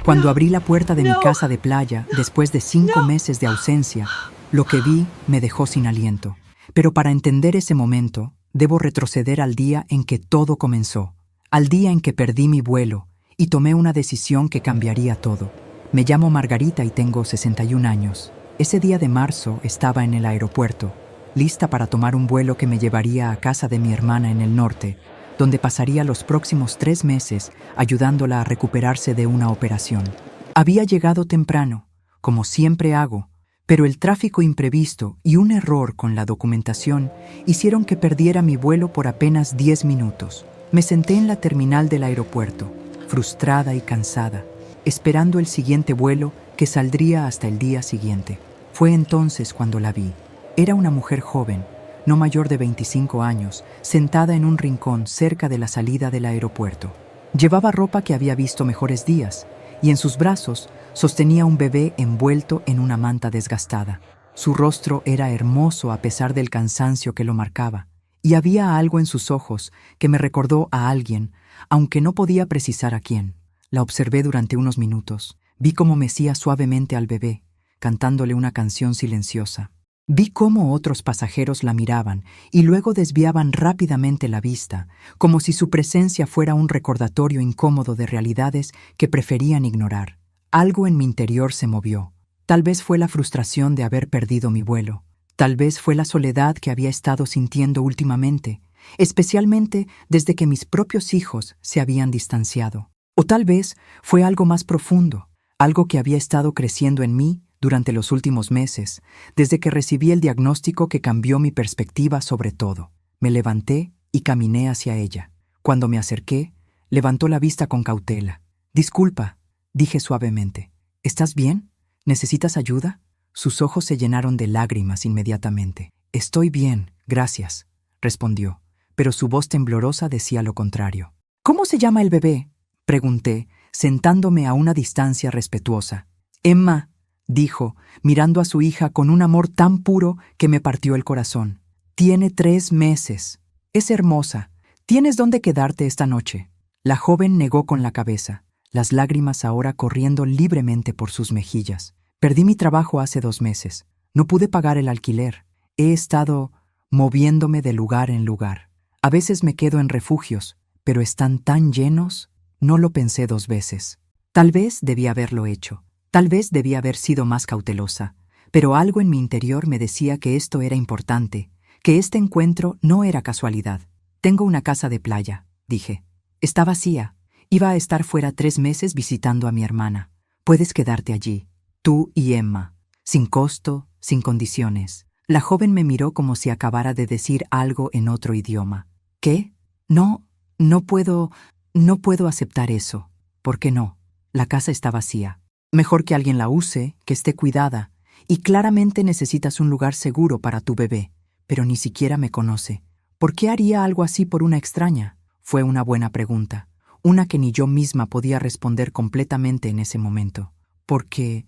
Cuando abrí la puerta de mi casa de playa, después de 5 meses de ausencia, lo que vi me dejó sin aliento. Pero para entender ese momento, debo retroceder al día en que todo comenzó, al día en que perdí mi vuelo y tomé una decisión que cambiaría todo. Me llamo Margarita y tengo 61 años. Ese día de marzo estaba en el aeropuerto, lista para tomar un vuelo que me llevaría a casa de mi hermana en el norte, donde pasaría los próximos 3 meses ayudándola a recuperarse de una operación. Había llegado temprano, como siempre hago, pero el tráfico imprevisto y un error con la documentación hicieron que perdiera mi vuelo por apenas 10 minutos. Me senté en la terminal del aeropuerto, frustrada y cansada, esperando el siguiente vuelo que saldría hasta el día siguiente. Fue entonces cuando la vi. Era una mujer joven, no mayor de 25 años, sentada en un rincón cerca de la salida del aeropuerto. Llevaba ropa que había visto mejores días, y en sus brazos sostenía un bebé envuelto en una manta desgastada. Su rostro era hermoso a pesar del cansancio que lo marcaba, y había algo en sus ojos que me recordó a alguien, aunque no podía precisar a quién. La observé durante unos minutos. Vi cómo mecía suavemente al bebé, cantándole una canción silenciosa. Vi cómo otros pasajeros la miraban y luego desviaban rápidamente la vista, como si su presencia fuera un recordatorio incómodo de realidades que preferían ignorar. Algo en mi interior se movió. Tal vez fue la frustración de haber perdido mi vuelo. Tal vez fue la soledad que había estado sintiendo últimamente, especialmente desde que mis propios hijos se habían distanciado. O tal vez fue algo más profundo, algo que había estado creciendo en mí durante los últimos meses, desde que recibí el diagnóstico que cambió mi perspectiva sobre todo. Me levanté y caminé hacia ella. Cuando me acerqué, levantó la vista con cautela. «Disculpa», dije suavemente. «¿Estás bien? ¿Necesitas ayuda?» Sus ojos se llenaron de lágrimas inmediatamente. «Estoy bien, gracias», respondió, pero su voz temblorosa decía lo contrario. «¿Cómo se llama el bebé?», pregunté, sentándome a una distancia respetuosa. «Emma», dijo, mirando a su hija con un amor tan puro que me partió el corazón. «Tiene 3 meses. Es hermosa. ¿Tienes dónde quedarte esta noche?». La joven negó con la cabeza, las lágrimas ahora corriendo libremente por sus mejillas. «Perdí mi trabajo hace 2 meses. No pude pagar el alquiler. He estado moviéndome de lugar en lugar. A veces me quedo en refugios, pero están tan llenos». No lo pensé 2 veces. Tal vez debía haberlo hecho. Tal vez debía haber sido más cautelosa, pero algo en mi interior me decía que esto era importante, que este encuentro no era casualidad. «Tengo una casa de playa», dije. «Está vacía. Iba a estar fuera 3 meses visitando a mi hermana. Puedes quedarte allí, tú y Emma, sin costo, sin condiciones». La joven me miró como si acabara de decir algo en otro idioma. «¿Qué? No puedo aceptar eso». «¿Por qué no? La casa está vacía. Mejor que alguien la use, que esté cuidada, y claramente necesitas un lugar seguro para tu bebé, pero ni siquiera me conoce. ¿Por qué haría algo así por una extraña?». Fue una buena pregunta, una que ni yo misma podía responder completamente en ese momento. Porque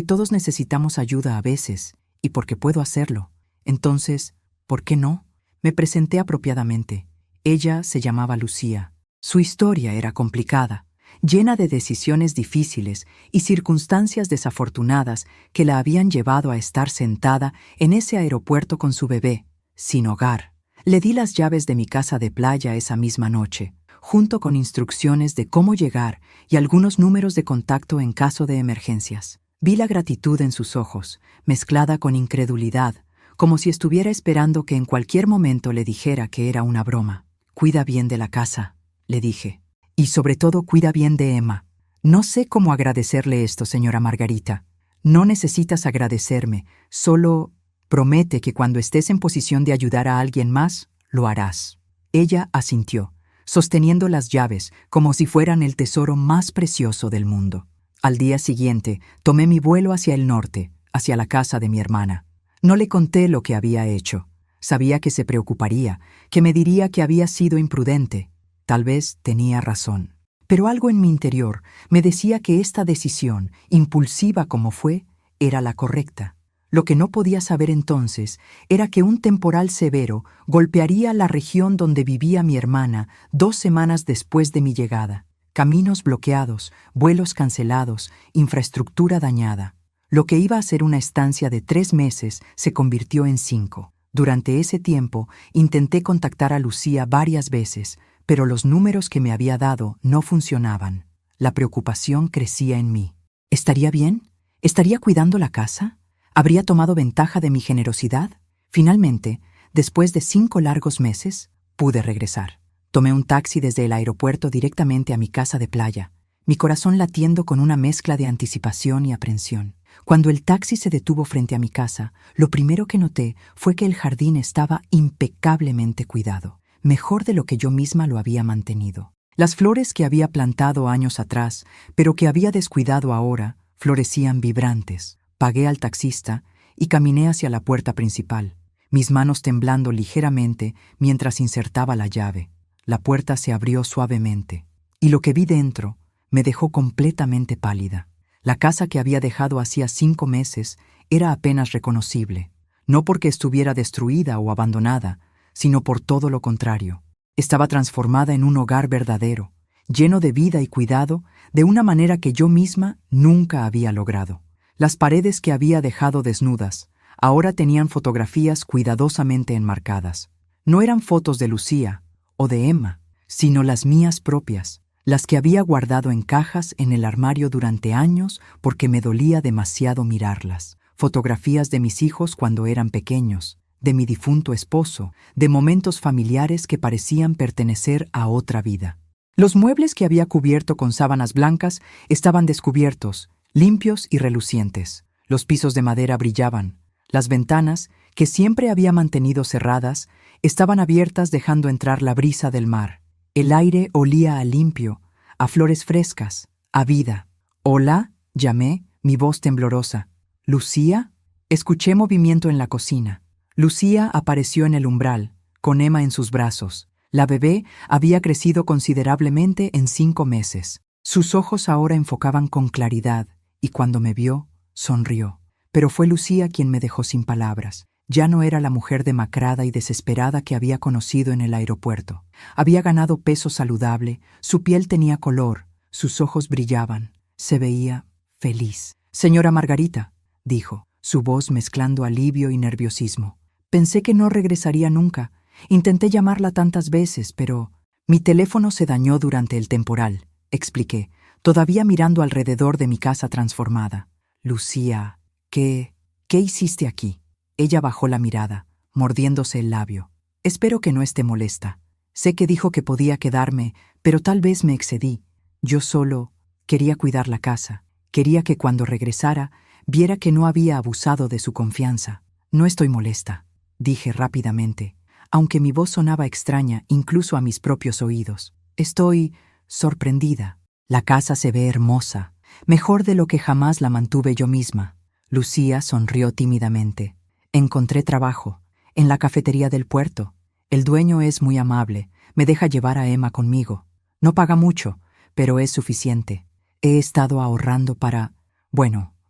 todos necesitamos ayuda a veces, y porque puedo hacerlo. Entonces, ¿por qué no? Me presenté apropiadamente. Ella se llamaba Lucía. Su historia era complicada, llena de decisiones difíciles y circunstancias desafortunadas que la habían llevado a estar sentada en ese aeropuerto con su bebé, sin hogar. Le di las llaves de mi casa de playa esa misma noche, junto con instrucciones de cómo llegar y algunos números de contacto en caso de emergencias. Vi la gratitud en sus ojos, mezclada con incredulidad, como si estuviera esperando que en cualquier momento le dijera que era una broma. «Cuida bien de la casa», le dije. «Y sobre todo cuida bien de Emma. No sé cómo agradecerle esto, señora Margarita. No necesitas agradecerme, solo promete que cuando estés en posición de ayudar a alguien más, lo harás». Ella asintió, sosteniendo las llaves como si fueran el tesoro más precioso del mundo. Al día siguiente, tomé mi vuelo hacia el norte, hacia la casa de mi hermana. No le conté lo que había hecho. Sabía que se preocuparía, que me diría que había sido imprudente. Tal vez tenía razón. Pero algo en mi interior me decía que esta decisión, impulsiva como fue, era la correcta. Lo que no podía saber entonces era que un temporal severo golpearía la región donde vivía mi hermana 2 semanas después de mi llegada. Caminos bloqueados, vuelos cancelados, infraestructura dañada. Lo que iba a ser una estancia de 3 meses se convirtió en 5. Durante ese tiempo, intenté contactar a Lucía varias veces, pero los números que me había dado no funcionaban. La preocupación crecía en mí. ¿Estaría bien? ¿Estaría cuidando la casa? ¿Habría tomado ventaja de mi generosidad? Finalmente, después de 5 largos meses, pude regresar. Tomé un taxi desde el aeropuerto directamente a mi casa de playa, mi corazón latiendo con una mezcla de anticipación y aprensión. Cuando el taxi se detuvo frente a mi casa, lo primero que noté fue que el jardín estaba impecablemente cuidado, mejor de lo que yo misma lo había mantenido. Las flores que había plantado años atrás, pero que había descuidado ahora, florecían vibrantes. Pagué al taxista y caminé hacia la puerta principal, mis manos temblando ligeramente mientras insertaba la llave. La puerta se abrió suavemente, y lo que vi dentro me dejó completamente pálida. La casa que había dejado hacía 5 meses era apenas reconocible, no porque estuviera destruida o abandonada, sino por todo lo contrario. Estaba transformada en un hogar verdadero, lleno de vida y cuidado, de una manera que yo misma nunca había logrado. Las paredes que había dejado desnudas ahora tenían fotografías cuidadosamente enmarcadas. No eran fotos de Lucía o de Emma, sino las mías propias, las que había guardado en cajas en el armario durante años porque me dolía demasiado mirarlas. Fotografías de mis hijos cuando eran pequeños, de mi difunto esposo, de momentos familiares que parecían pertenecer a otra vida. Los muebles que había cubierto con sábanas blancas estaban descubiertos, limpios y relucientes. Los pisos de madera brillaban. Las ventanas, que siempre había mantenido cerradas, estaban abiertas dejando entrar la brisa del mar. El aire olía a limpio, a flores frescas, a vida. «Hola», llamé, mi voz temblorosa. «¿Lucía?» Escuché movimiento en la cocina. Lucía apareció en el umbral, con Emma en sus brazos. La bebé había crecido considerablemente en 5 meses. Sus ojos ahora enfocaban con claridad, y cuando me vio, sonrió. Pero fue Lucía quien me dejó sin palabras. Ya no era la mujer demacrada y desesperada que había conocido en el aeropuerto. Había ganado peso saludable, su piel tenía color, sus ojos brillaban. Se veía feliz. «Señora Margarita», dijo, su voz mezclando alivio y nerviosismo. «Pensé que no regresaría nunca. Intenté llamarla tantas veces, pero...» «Mi teléfono se dañó durante el temporal», expliqué, todavía mirando alrededor de mi casa transformada. «Lucía, ¿qué hiciste aquí?» Ella bajó la mirada, mordiéndose el labio. «Espero que no esté molesta. Sé que dijo que podía quedarme, pero tal vez me excedí. Yo solo quería cuidar la casa. Quería que cuando regresara viera que no había abusado de su confianza. No estoy molesta», dije rápidamente, aunque mi voz sonaba extraña incluso a mis propios oídos. «Estoy sorprendida. La casa se ve hermosa, mejor de lo que jamás la mantuve yo misma». Lucía sonrió tímidamente. «Encontré trabajo, en la cafetería del puerto. El dueño es muy amable, me deja llevar a Emma conmigo. No paga mucho, pero es suficiente. He estado ahorrando para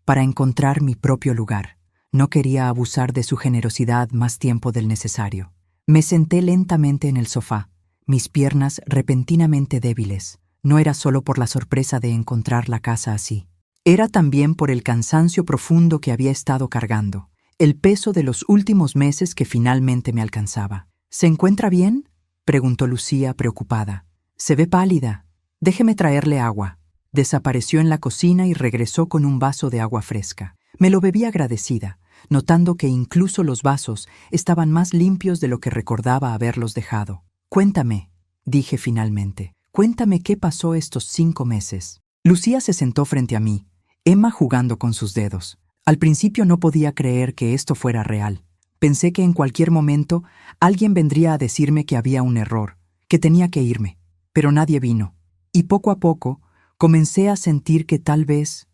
encontrar mi propio lugar. No quería abusar de su generosidad más tiempo del necesario». Me senté lentamente en el sofá, mis piernas repentinamente débiles. No era solo por la sorpresa de encontrar la casa así. Era también por el cansancio profundo que había estado cargando, el peso de los últimos meses que finalmente me alcanzaba. «¿Se encuentra bien?», preguntó Lucía preocupada. «Se ve pálida. Déjeme traerle agua». Desapareció en la cocina y regresó con un vaso de agua fresca. Me lo bebí agradecida, notando que incluso los vasos estaban más limpios de lo que recordaba haberlos dejado. «Cuéntame», dije finalmente. «Cuéntame qué pasó estos 5 meses». Lucía se sentó frente a mí, Emma jugando con sus dedos. Al principio no podía creer que esto fuera real. Pensé que en cualquier momento alguien vendría a decirme que había un error, que tenía que irme. Pero nadie vino. Y poco a poco comencé a sentir que tal vez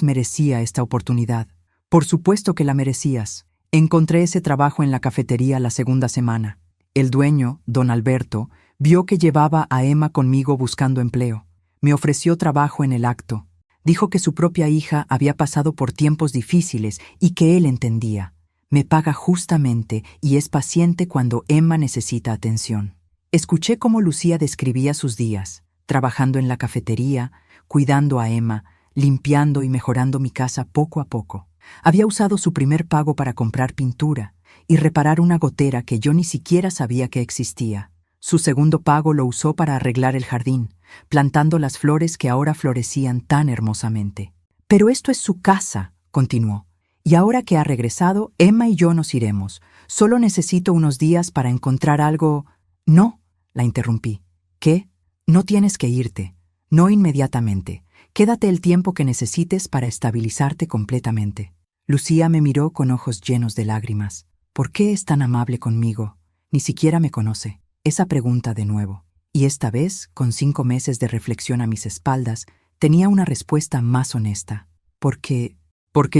merecía esta oportunidad. «Por supuesto que la merecías». Encontré ese trabajo en la cafetería la segunda semana. El dueño, don Alberto, vio que llevaba a Emma conmigo buscando empleo. Me ofreció trabajo en el acto. Dijo que su propia hija había pasado por tiempos difíciles y que él entendía. Me paga justamente y es paciente cuando Emma necesita atención. Escuché cómo Lucía describía sus días. trabajando en la cafetería, cuidando a Emma, limpiando y mejorando mi casa poco a poco. Había usado su primer pago para comprar pintura y reparar una gotera que yo ni siquiera sabía que existía. Su segundo pago lo usó para arreglar el jardín, plantando las flores que ahora florecían tan hermosamente. Pero esto es su casa, continuó. Y ahora que ha regresado, Emma y yo nos iremos. Solo necesito unos días para encontrar algo... No, la interrumpí. ¿Qué? No tienes que irte. No inmediatamente. Quédate el tiempo que necesites para estabilizarte completamente. Lucía me miró con ojos llenos de lágrimas. ¿Por qué es tan amable conmigo? Ni siquiera me conoce. Esa pregunta de nuevo. Y esta vez, con 5 meses de reflexión a mis espaldas, tenía una respuesta más honesta. Porque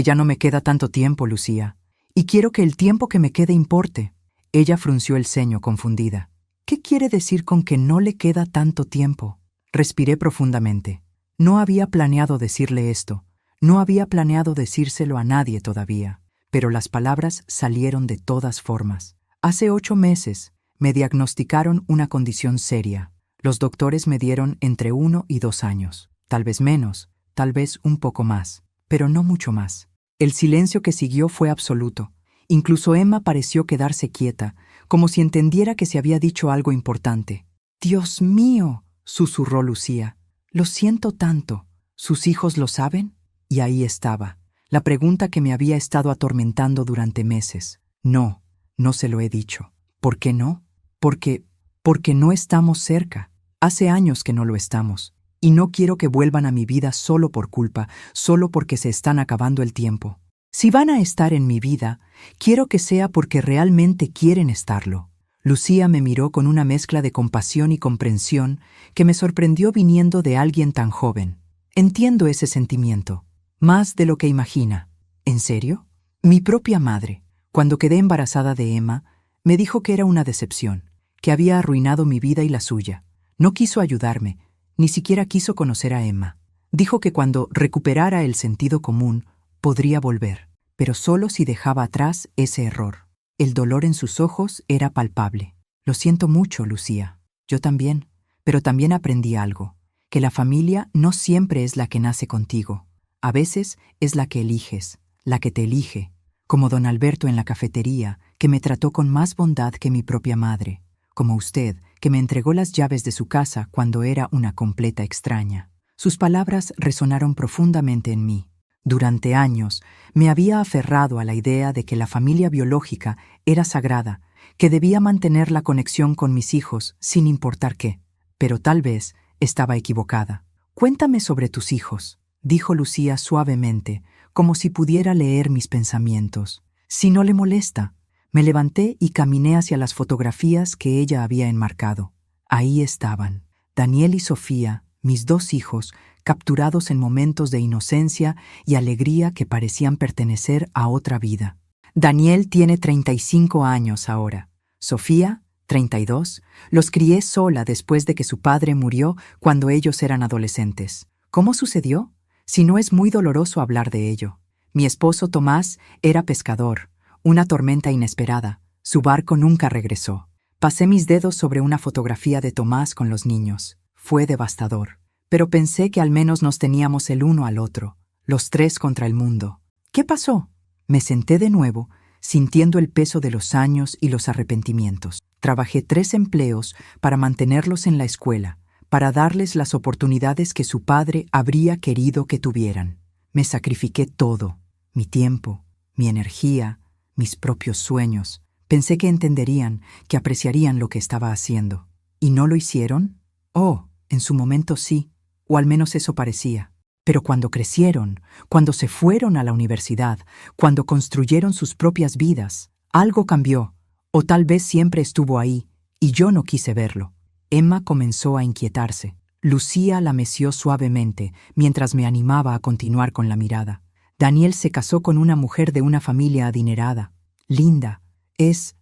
ya no me queda tanto tiempo, Lucía. Y quiero que el tiempo que me quede importe. Ella frunció el ceño, confundida. ¿Qué quiere decir con que no le queda tanto tiempo? Respiré profundamente. No había planeado decirle esto. No había planeado decírselo a nadie todavía. Pero las palabras salieron de todas formas. Hace 8 meses me diagnosticaron una condición seria. Los doctores me dieron entre 1 y 2 años. Tal vez menos, tal vez un poco más, pero no mucho más. El silencio que siguió fue absoluto. Incluso Emma pareció quedarse quieta, como si entendiera que se había dicho algo importante. «Dios mío», susurró Lucía. «Lo siento tanto. ¿Sus hijos lo saben?» Y ahí estaba, la pregunta que me había estado atormentando durante meses. No, no se lo he dicho. ¿Por qué no? Porque no estamos cerca. Hace años que no lo estamos. Y no quiero que vuelvan a mi vida solo por culpa, solo porque se están acabando el tiempo. Si van a estar en mi vida, quiero que sea porque realmente quieren estarlo. Lucía me miró con una mezcla de compasión y comprensión que me sorprendió viniendo de alguien tan joven. Entiendo ese sentimiento, más de lo que imagina. ¿En serio? Mi propia madre, cuando quedé embarazada de Emma, me dijo que era una decepción, que había arruinado mi vida y la suya. No quiso ayudarme, ni siquiera quiso conocer a Emma. Dijo que cuando recuperara el sentido común, podría volver, pero solo si dejaba atrás ese error. El dolor en sus ojos era palpable. Lo siento mucho, Lucía. Yo también. Pero también aprendí algo, que la familia no siempre es la que nace contigo. A veces es la que eliges, la que te elige, como don Alberto en la cafetería, que me trató con más bondad que mi propia madre, como usted, que me entregó las llaves de su casa cuando era una completa extraña. Sus palabras resonaron profundamente en mí. Durante años me había aferrado a la idea de que la familia biológica era sagrada, que debía mantener la conexión con mis hijos sin importar qué. Pero tal vez estaba equivocada. «Cuéntame sobre tus hijos», dijo Lucía suavemente, como si pudiera leer mis pensamientos. «Si no le molesta». Me levanté y caminé hacia las fotografías que ella había enmarcado. Ahí estaban, Daniel y Sofía, mis 2 hijos, capturados en momentos de inocencia y alegría que parecían pertenecer a otra vida. Daniel tiene 35 años ahora. Sofía, 32. Los crié sola después de que su padre murió cuando ellos eran adolescentes. ¿Cómo sucedió? Si no es muy doloroso hablar de ello. Mi esposo Tomás era pescador. Una tormenta inesperada. Su barco nunca regresó. Pasé mis dedos sobre una fotografía de Tomás con los niños. Fue devastador. Pero pensé que al menos nos teníamos el uno al otro, los 3 contra el mundo. ¿Qué pasó? Me senté de nuevo, sintiendo el peso de los años y los arrepentimientos. Trabajé 3 empleos para mantenerlos en la escuela, para darles las oportunidades que su padre habría querido que tuvieran. Me sacrifiqué todo, mi tiempo, mi energía, mis propios sueños. Pensé que entenderían, que apreciarían lo que estaba haciendo. ¿Y no lo hicieron? Oh, en su momento sí. O al menos eso parecía. Pero cuando crecieron, cuando se fueron a la universidad, cuando construyeron sus propias vidas, algo cambió, o tal vez siempre estuvo ahí, y yo no quise verlo. Emma comenzó a inquietarse. Lucía la meció suavemente, mientras me animaba a continuar con la mirada. Daniel se casó con una mujer de una familia adinerada. Linda. Es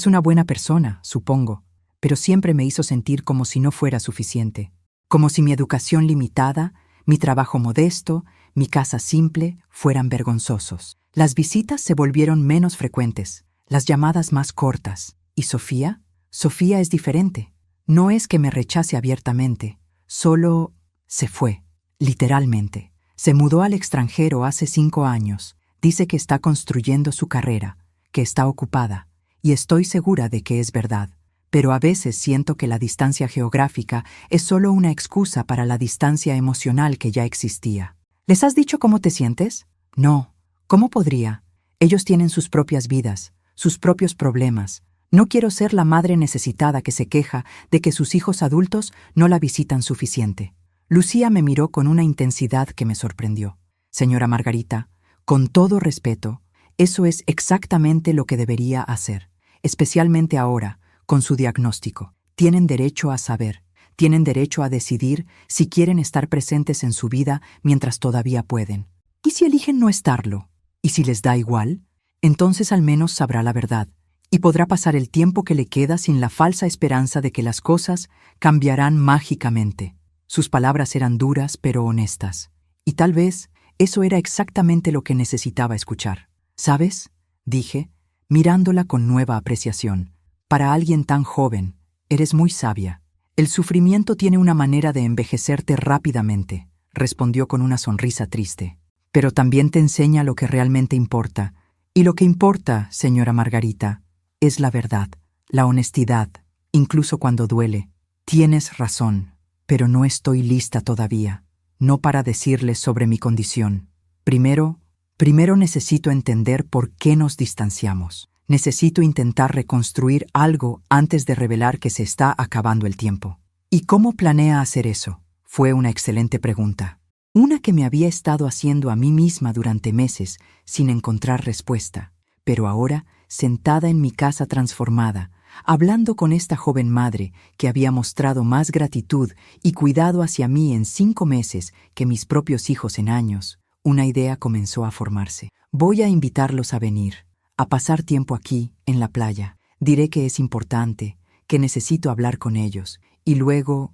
una buena persona, supongo, pero siempre me hizo sentir como si no fuera suficiente. Como si mi educación limitada, mi trabajo modesto, mi casa simple fueran vergonzosos. Las visitas se volvieron menos frecuentes, las llamadas más cortas. ¿Y Sofía? Sofía es diferente. No es que me rechace abiertamente, Solo se fue, literalmente. Se mudó al extranjero hace 5 años. Dice que está construyendo su carrera, que está ocupada, y estoy segura de que es verdad. Pero a veces siento que la distancia geográfica es solo una excusa para la distancia emocional que ya existía. ¿Les has dicho cómo te sientes? No. ¿Cómo podría? Ellos tienen sus propias vidas, sus propios problemas. No quiero ser la madre necesitada que se queja de que sus hijos adultos no la visitan suficiente. Lucía me miró con una intensidad que me sorprendió. Señora Margarita, con todo respeto, eso es exactamente lo que debería hacer, especialmente ahora, con su diagnóstico. Tienen derecho a saber, tienen derecho a decidir si quieren estar presentes en su vida mientras todavía pueden. ¿Y si eligen no estarlo? ¿Y si les da igual? Entonces al menos sabrá la verdad, y podrá pasar el tiempo que le queda sin la falsa esperanza de que las cosas cambiarán mágicamente. Sus palabras eran duras pero honestas, y tal vez eso era exactamente lo que necesitaba escuchar. ¿Sabes?, dije, mirándola con nueva apreciación. Para alguien tan joven, eres muy sabia. El sufrimiento tiene una manera de envejecerte rápidamente, respondió con una sonrisa triste. Pero también te enseña lo que realmente importa. Y lo que importa, señora Margarita, es la verdad, la honestidad, incluso cuando duele. Tienes razón, pero no estoy lista todavía, no para decirles sobre mi condición. Primero necesito entender por qué nos distanciamos. Necesito intentar reconstruir algo antes de revelar que se está acabando el tiempo. ¿Y cómo planea hacer eso? Fue una excelente pregunta. Una que me había estado haciendo a mí misma durante meses sin encontrar respuesta. Pero ahora, sentada en mi casa transformada, hablando con esta joven madre que había mostrado más gratitud y cuidado hacia mí en 5 meses que mis propios hijos en años, una idea comenzó a formarse. Voy a invitarlos a venir, a pasar tiempo aquí, en la playa. Diré que es importante, que necesito hablar con ellos, y luego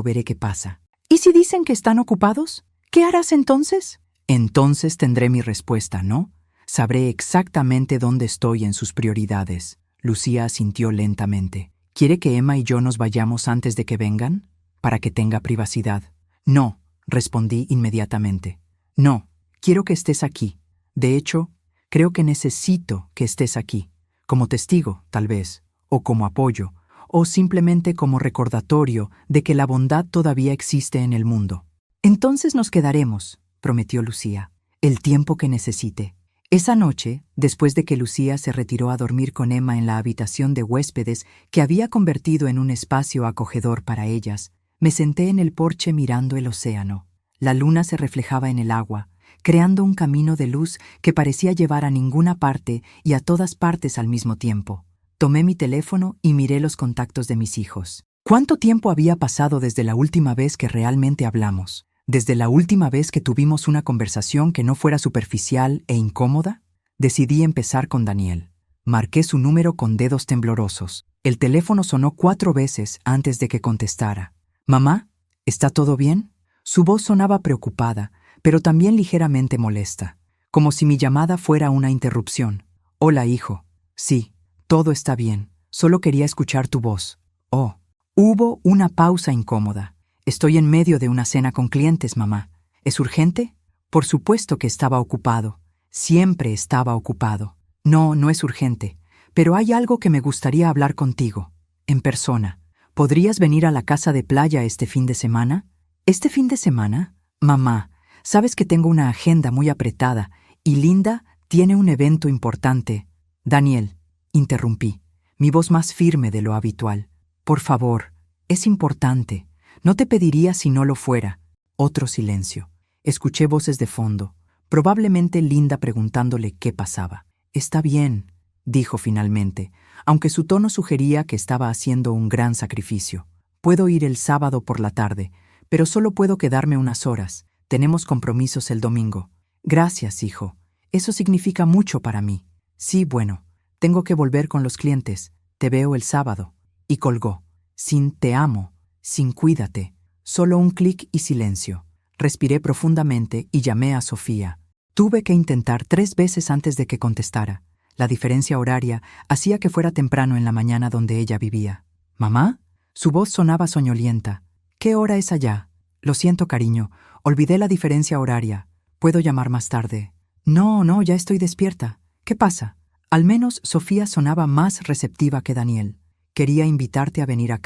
veré qué pasa. ¿Y si dicen que están ocupados? ¿Qué harás entonces? Entonces tendré mi respuesta, ¿no? Sabré exactamente dónde estoy en sus prioridades. Lucía asintió lentamente. ¿Quiere que Emma y yo nos vayamos antes de que vengan? Para que tenga privacidad. No, respondí inmediatamente. No, quiero que estés aquí. De hecho, creo que necesito que estés aquí. Como testigo, tal vez, o como apoyo, o simplemente como recordatorio de que la bondad todavía existe en el mundo. Entonces nos quedaremos, prometió Lucía, el tiempo que necesite. Esa noche, después de que Lucía se retiró a dormir con Emma en la habitación de huéspedes que había convertido en un espacio acogedor para ellas, me senté en el porche mirando el océano. La luna se reflejaba en el agua, creando un camino de luz que parecía llevar a ninguna parte y a todas partes al mismo tiempo. Tomé mi teléfono y miré los contactos de mis hijos. ¿Cuánto tiempo había pasado desde la última vez que realmente hablamos? ¿Desde la última vez que tuvimos una conversación que no fuera superficial e incómoda? Decidí empezar con Daniel. Marqué su número con dedos temblorosos. El teléfono sonó 4 veces antes de que contestara. «Mamá, ¿está todo bien?» Su voz sonaba preocupada, pero también ligeramente molesta, como si mi llamada fuera una interrupción. «Hola, hijo. Sí, todo está bien. Solo quería escuchar tu voz». «Oh». Hubo una pausa incómoda. «Estoy en medio de una cena con clientes, mamá. ¿Es urgente?» Por supuesto que estaba ocupado. Siempre estaba ocupado. «No, no es urgente, pero hay algo que me gustaría hablar contigo, en persona. ¿Podrías venir a la casa de playa este fin de semana?» ¿Este fin de semana? Mamá, sabes que tengo una agenda muy apretada y Linda tiene un evento importante. Daniel, interrumpí, mi voz más firme de lo habitual. Por favor, es importante. No te pediría si no lo fuera. Otro silencio. Escuché voces de fondo, probablemente Linda preguntándole qué pasaba. «Está bien», dijo finalmente, aunque su tono sugería que estaba haciendo un gran sacrificio. «Puedo ir el sábado por la tarde, pero solo puedo quedarme unas horas. Tenemos compromisos el domingo». «Gracias, hijo. Eso significa mucho para mí». «Sí, bueno, tengo que volver con los clientes. Te veo el sábado». Y colgó. Sin «te amo», sin «cuídate», solo un clic y silencio. Respiré profundamente y llamé a Sofía. Tuve que intentar 3 veces antes de que contestara. La diferencia horaria hacía que fuera temprano en la mañana donde ella vivía. «¿Mamá?» Su voz sonaba soñolienta. ¿Qué hora es allá? Lo siento, cariño. Olvidé la diferencia horaria. ¿Puedo llamar más tarde? No, ya estoy despierta. ¿Qué pasa? Al menos Sofía sonaba más receptiva que Daniel. Quería invitarte a venir a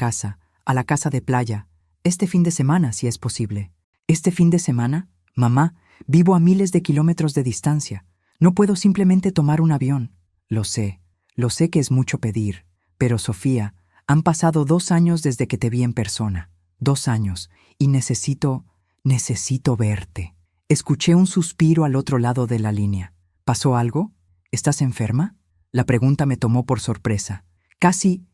la casa de playa, este fin de semana, si es posible. ¿Este fin de semana? Mamá, vivo a miles de kilómetros de distancia. No puedo simplemente tomar un avión. Lo sé que es mucho pedir. Pero Sofía, han pasado 2 años desde que te vi en persona. 2 años, y necesito verte. Escuché un suspiro al otro lado de la línea. ¿Pasó algo? ¿Estás enferma? La pregunta me tomó por sorpresa. Casi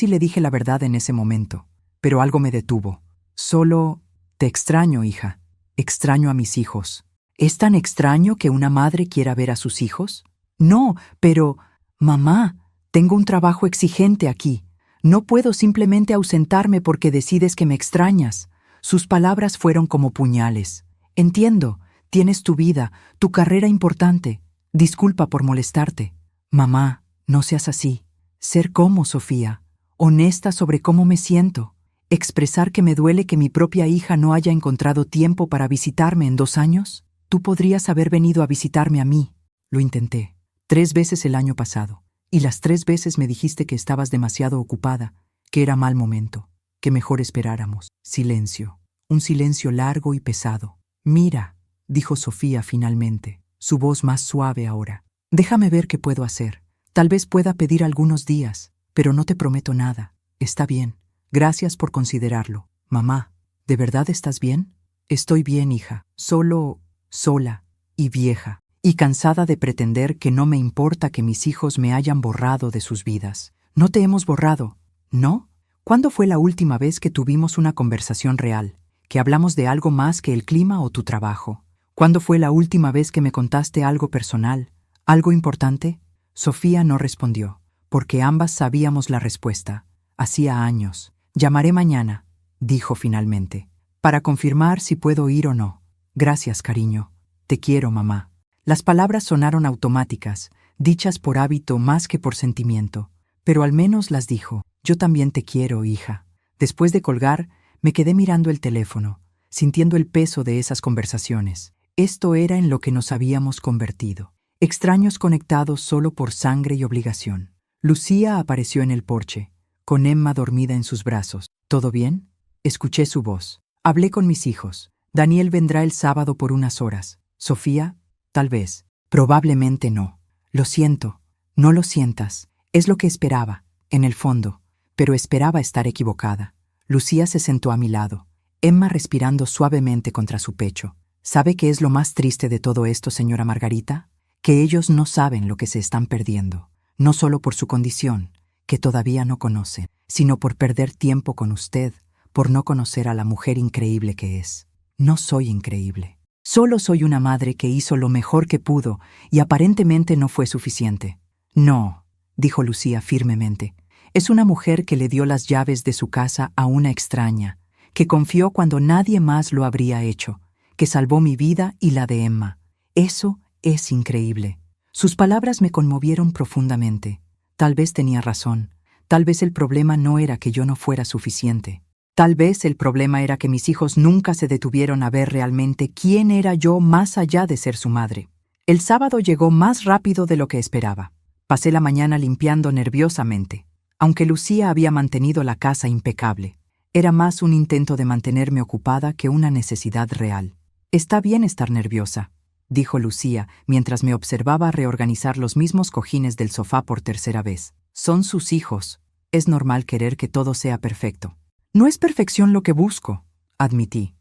le dije la verdad en ese momento, pero algo me detuvo. Solo, te extraño, hija. Extraño a mis hijos. ¿Es tan extraño que una madre quiera ver a sus hijos? No, pero, mamá, tengo un trabajo exigente aquí. No puedo simplemente ausentarme porque decides que me extrañas. Sus palabras fueron como puñales. Entiendo, tienes tu vida, tu carrera importante. Disculpa por molestarte. Mamá, no seas así. Ser como Sofía, honesta sobre cómo me siento. Expresar que me duele que mi propia hija no haya encontrado tiempo para visitarme en 2 años. Tú podrías haber venido a visitarme a mí. Lo intenté 3 veces el año pasado, y las 3 veces me dijiste que estabas demasiado ocupada, que era mal momento, que mejor esperáramos. Silencio, un silencio largo y pesado. Mira, dijo Sofía finalmente, su voz más suave ahora. Déjame ver qué puedo hacer. Tal vez pueda pedir algunos días, pero no te prometo nada. Está bien. Gracias por considerarlo. Mamá, ¿de verdad estás bien? Estoy bien, hija. Solo, sola y vieja, y cansada de pretender que no me importa que mis hijos me hayan borrado de sus vidas. No te hemos borrado, ¿no? ¿Cuándo fue la última vez que tuvimos una conversación real, que hablamos de algo más que el clima o tu trabajo? ¿Cuándo fue la última vez que me contaste algo personal, algo importante? Sofía no respondió, porque ambas sabíamos la respuesta. Hacía años. Llamaré mañana, dijo finalmente, para confirmar si puedo ir o no. Gracias, cariño. Te quiero, mamá. Las palabras sonaron automáticas, dichas por hábito más que por sentimiento, pero al menos las dijo. Yo también te quiero, hija. Después de colgar, me quedé mirando el teléfono, sintiendo el peso de esas conversaciones. Esto era en lo que nos habíamos convertido. Extraños conectados solo por sangre y obligación. Lucía apareció en el porche, con Emma dormida en sus brazos. ¿Todo bien? Escuché su voz. Hablé con mis hijos. Daniel vendrá el sábado por unas horas. Sofía, tal vez. Probablemente no. Lo siento. No lo sientas. Es lo que esperaba, en el fondo. Pero esperaba estar equivocada. Lucía se sentó a mi lado, Emma respirando suavemente contra su pecho. ¿Sabe qué es lo más triste de todo esto, señora Margarita? Que ellos no saben lo que se están perdiendo. No solo por su condición, que todavía no conocen, sino por perder tiempo con usted, por no conocer a la mujer increíble que es. No soy increíble. Solo soy una madre que hizo lo mejor que pudo y aparentemente no fue suficiente. No, dijo Lucía firmemente. Es una mujer que le dio las llaves de su casa a una extraña, que confió cuando nadie más lo habría hecho, que salvó mi vida y la de Emma. Eso es increíble. Sus palabras me conmovieron profundamente. Tal vez tenía razón. Tal vez el problema no era que yo no fuera suficiente. Tal vez el problema era que mis hijos nunca se detuvieron a ver realmente quién era yo más allá de ser su madre. El sábado llegó más rápido de lo que esperaba. Pasé la mañana limpiando nerviosamente. Aunque Lucía había mantenido la casa impecable, era más un intento de mantenerme ocupada que una necesidad real. Está bien estar nerviosa, dijo Lucía mientras me observaba reorganizar los mismos cojines del sofá por tercera vez. Son sus hijos. Es normal querer que todo sea perfecto. No es perfección lo que busco, admití.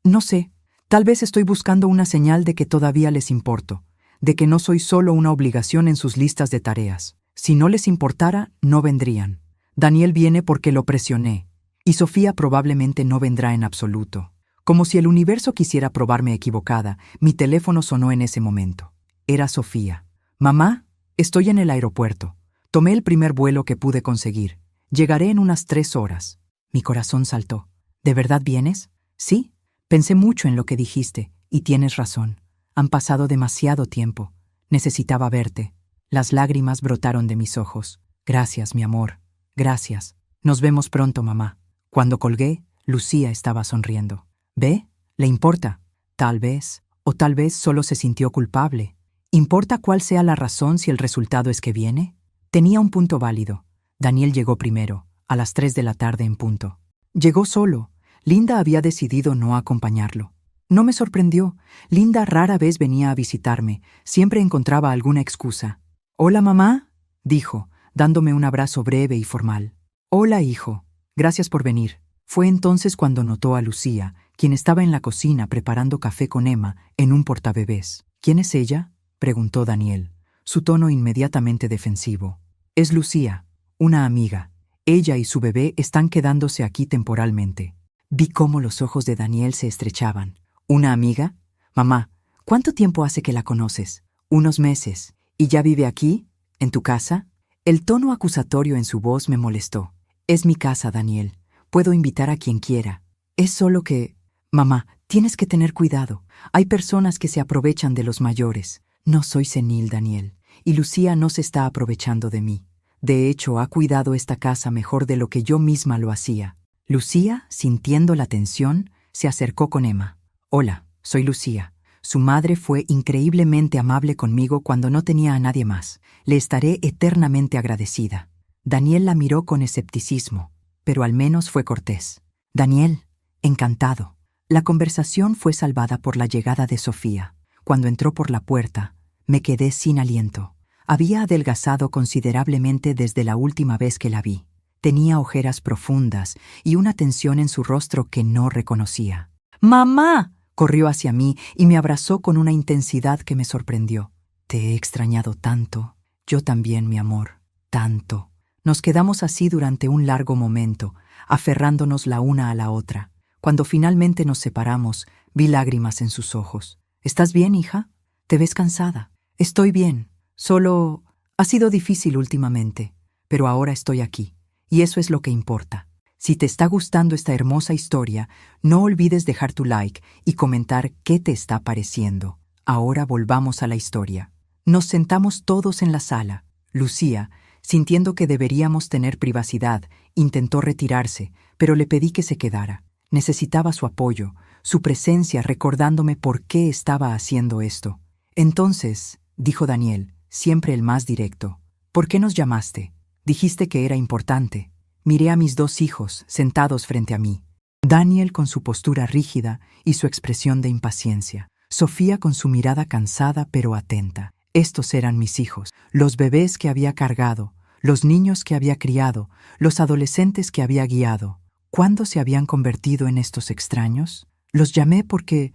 No sé, tal vez estoy buscando una señal de que todavía les importo, de que no soy solo una obligación en sus listas de tareas. Si no les importara, no vendrían. Daniel viene porque lo presioné, y Sofía probablemente no vendrá en absoluto. Como si el universo quisiera probarme equivocada, mi teléfono sonó en ese momento. Era Sofía. Mamá, estoy en el aeropuerto. Tomé el primer vuelo que pude conseguir. Llegaré en unas 3 horas. Mi corazón saltó. ¿De verdad vienes? Sí. Pensé mucho en lo que dijiste, y tienes razón. Han pasado demasiado tiempo. Necesitaba verte. Las lágrimas brotaron de mis ojos. Gracias, mi amor. Gracias. Nos vemos pronto, mamá. Cuando colgué, Lucía estaba sonriendo. ¿Ve? ¿Le importa? Tal vez, o tal vez solo se sintió culpable. ¿Importa cuál sea la razón si el resultado es que viene? Tenía un punto válido. Daniel llegó primero, a las 3 de la tarde en punto. Llegó solo. Linda había decidido no acompañarlo. No me sorprendió. Linda rara vez venía a visitarme. Siempre encontraba alguna excusa. «Hola, mamá», dijo, dándome un abrazo breve y formal. «Hola, hijo. Gracias por venir». Fue entonces cuando notó a Lucía, quien estaba en la cocina preparando café con Emma en un portabebés. «¿Quién es ella?», preguntó Daniel, su tono inmediatamente defensivo. «Es Lucía, una amiga. Ella y su bebé están quedándose aquí temporalmente». Vi cómo los ojos de Daniel se estrechaban. «¿Una amiga? Mamá, ¿cuánto tiempo hace que la conoces?» «Unos meses. ¿Y ya vive aquí? ¿En tu casa?» El tono acusatorio en su voz me molestó. «Es mi casa, Daniel. Puedo invitar a quien quiera. Es solo que... Mamá, tienes que tener cuidado. Hay personas que se aprovechan de los mayores. No soy senil, Daniel. Y Lucía no se está aprovechando de mí. De hecho, ha cuidado esta casa mejor de lo que yo misma lo hacía». Lucía, sintiendo la tensión, se acercó con Emma. «Hola, soy Lucía. Su madre fue increíblemente amable conmigo cuando no tenía a nadie más. Le estaré eternamente agradecida». Daniel la miró con escepticismo, pero al menos fue cortés. «Daniel, encantado». La conversación fue salvada por la llegada de Sofía. Cuando entró por la puerta, me quedé sin aliento. Había adelgazado considerablemente desde la última vez que la vi. Tenía ojeras profundas y una tensión en su rostro que no reconocía. «¡Mamá!», corrió hacia mí y me abrazó con una intensidad que me sorprendió. «Te he extrañado tanto». «Yo también, mi amor, tanto». Nos quedamos así durante un largo momento, aferrándonos la una a la otra. Cuando finalmente nos separamos, vi lágrimas en sus ojos. «¿Estás bien, hija? Te ves cansada». «Estoy bien. Solo ha sido difícil últimamente, pero ahora estoy aquí, y eso es lo que importa». Si te está gustando esta hermosa historia, no olvides dejar tu like y comentar qué te está pareciendo. Ahora volvamos a la historia. Nos sentamos todos en la sala. Lucía, sintiendo que deberíamos tener privacidad, intentó retirarse, pero le pedí que se quedara. Necesitaba su apoyo, su presencia recordándome por qué estaba haciendo esto. «Entonces», dijo Daniel, siempre el más directo, «¿por qué nos llamaste? Dijiste que era importante». Miré a mis dos hijos sentados frente a mí. Daniel con su postura rígida y su expresión de impaciencia. Sofía con su mirada cansada pero atenta. Estos eran mis hijos, los bebés que había cargado, los niños que había criado, los adolescentes que había guiado. ¿Cuándo se habían convertido en estos extraños? Los llamé porque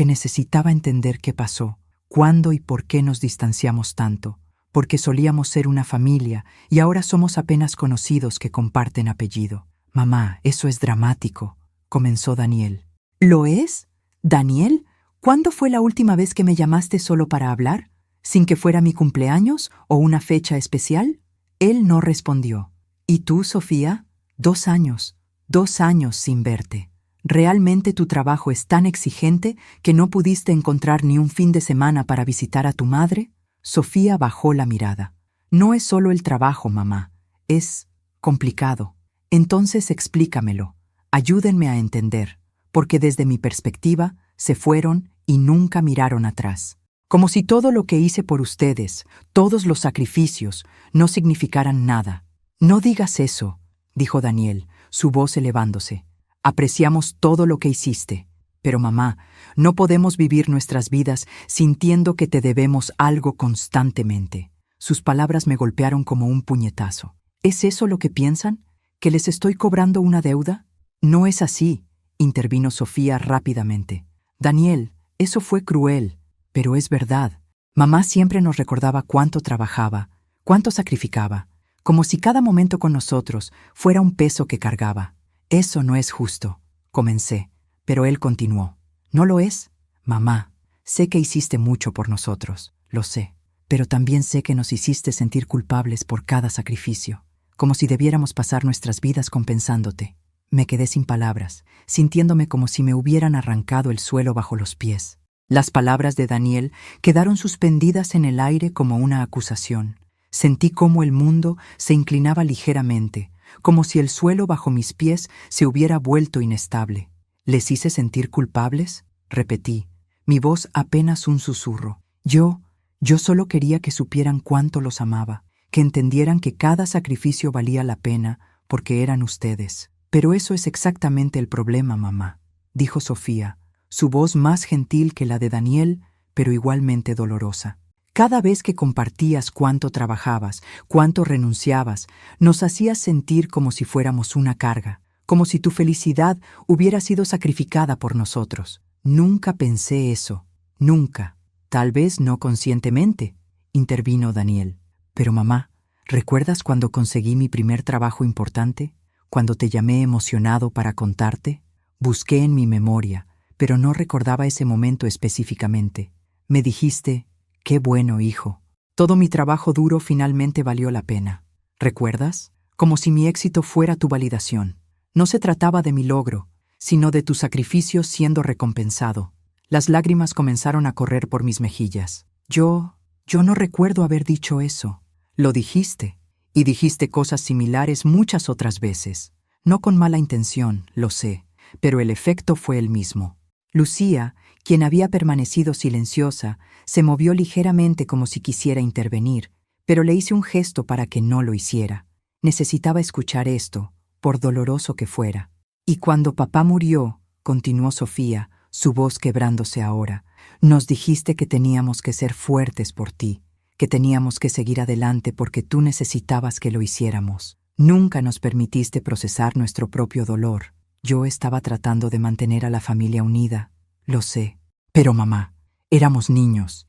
necesitaba entender qué pasó, cuándo y por qué nos distanciamos tanto. Porque solíamos ser una familia y ahora somos apenas conocidos que comparten apellido. «Mamá, eso es dramático», comenzó Daniel. «¿Lo es? ¿Daniel? ¿Cuándo fue la última vez que me llamaste solo para hablar? ¿Sin que fuera mi cumpleaños o una fecha especial?» Él no respondió. «¿Y tú, Sofía? 2 años. 2 años sin verte. ¿Realmente tu trabajo es tan exigente que no pudiste encontrar ni un fin de semana para visitar a tu madre?» Sofía bajó la mirada. «No es solo el trabajo, mamá. Es complicado. Entonces explícamelo. Ayúdenme a entender, porque desde mi perspectiva se fueron y nunca miraron atrás. Como si todo lo que hice por ustedes, todos los sacrificios, no significaran nada». «No digas eso», dijo Daniel, su voz elevándose. «Apreciamos todo lo que hiciste. Pero mamá, no podemos vivir nuestras vidas sintiendo que te debemos algo constantemente». Sus palabras me golpearon como un puñetazo. ¿Es eso lo que piensan? ¿Que les estoy cobrando una deuda? «No es así», intervino Sofía rápidamente. «Daniel, eso fue cruel, pero es verdad. Mamá siempre nos recordaba cuánto trabajaba, cuánto sacrificaba, como si cada momento con nosotros fuera un peso que cargaba. Eso no es justo», comencé. Pero él continuó. «¿No lo es? Mamá, sé que hiciste mucho por nosotros, lo sé, pero también sé que nos hiciste sentir culpables por cada sacrificio, como si debiéramos pasar nuestras vidas compensándote». Me quedé sin palabras, sintiéndome como si me hubieran arrancado el suelo bajo los pies. Las palabras de Daniel quedaron suspendidas en el aire como una acusación. Sentí cómo el mundo se inclinaba ligeramente, como si el suelo bajo mis pies se hubiera vuelto inestable. ¿Les hice sentir culpables? Repetí, mi voz apenas un susurro. Yo solo quería que supieran cuánto los amaba, que entendieran que cada sacrificio valía la pena porque eran ustedes. Pero eso es exactamente el problema, mamá, dijo Sofía, su voz más gentil que la de Daniel, pero igualmente dolorosa. Cada vez que compartías cuánto trabajabas, cuánto renunciabas, nos hacías sentir como si fuéramos una carga, como si tu felicidad hubiera sido sacrificada por nosotros. Nunca pensé eso, nunca. Tal vez no conscientemente, intervino Daniel. Pero mamá, ¿recuerdas cuando conseguí mi primer trabajo importante? Cuando te llamé emocionado para contarte? Busqué en mi memoria, pero no recordaba ese momento específicamente. Me dijiste, qué bueno, hijo. Todo mi trabajo duro finalmente valió la pena. ¿Recuerdas? Como si mi éxito fuera tu validación. No se trataba de mi logro, sino de tu sacrificio siendo recompensado. Las lágrimas comenzaron a correr por mis mejillas. Yo no recuerdo haber dicho eso. Lo dijiste, y dijiste cosas similares muchas otras veces. No con mala intención, lo sé, pero el efecto fue el mismo. Lucía, quien había permanecido silenciosa, se movió ligeramente como si quisiera intervenir, pero le hice un gesto para que no lo hiciera. Necesitaba escuchar esto, por doloroso que fuera. Y cuando papá murió, continuó Sofía, su voz quebrándose ahora, nos dijiste que teníamos que ser fuertes por ti, que teníamos que seguir adelante porque tú necesitabas que lo hiciéramos. Nunca nos permitiste procesar nuestro propio dolor. Yo estaba tratando de mantener a la familia unida, lo sé. Pero mamá, éramos niños